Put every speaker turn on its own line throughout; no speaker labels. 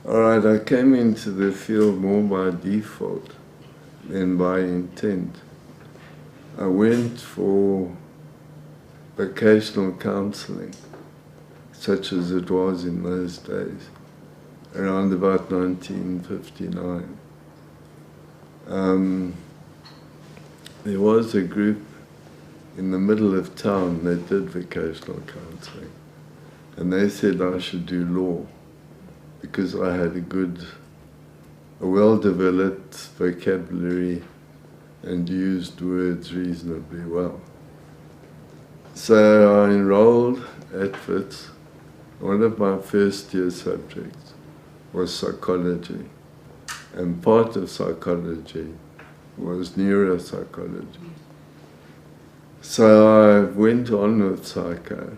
Alright, I came into the field more by default than by intent. I went for vocational counselling, such as it was in those days, around about 1959. There was a group in the middle of town that did vocational counselling, and they said I should do law because I had a well-developed vocabulary and used words reasonably well. So I enrolled at Wits. One of my first year subjects was psychology, and part of psychology was neuropsychology. So I went on with psycho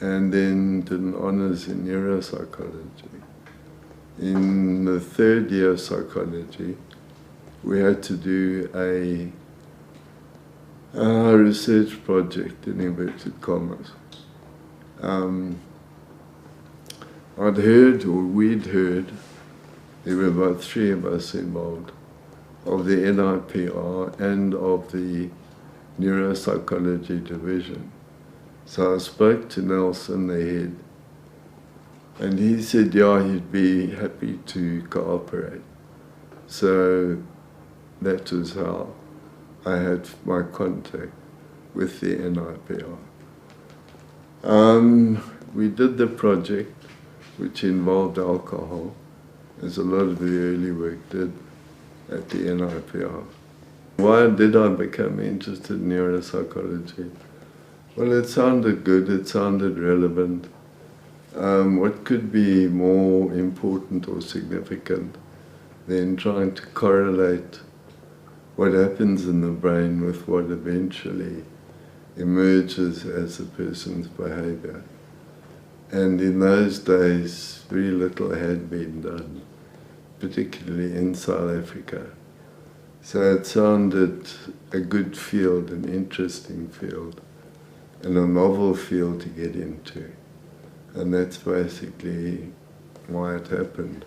and then did an honours in neuropsychology. In the third year of psychology, we had to do a research project in inverted commas. We'd heard, there were about 3 of us involved, of the NIPR and of the neuropsychology division. So I spoke to Nelson, the head, and he said, yeah, he'd be happy to cooperate. So that was how I had my contact with the NIPR. We did the project, which involved alcohol, as a lot of the early work did at the NIPR. Why did I become interested in neuropsychology? Well, it sounded good, it sounded relevant. What could be more important or significant than trying to correlate what happens in the brain with what eventually emerges as a person's behavior? And in those days, very little had been done, particularly in South Africa. So it sounded a good field, an interesting field, and a novel field to get into. And that's basically why it happened.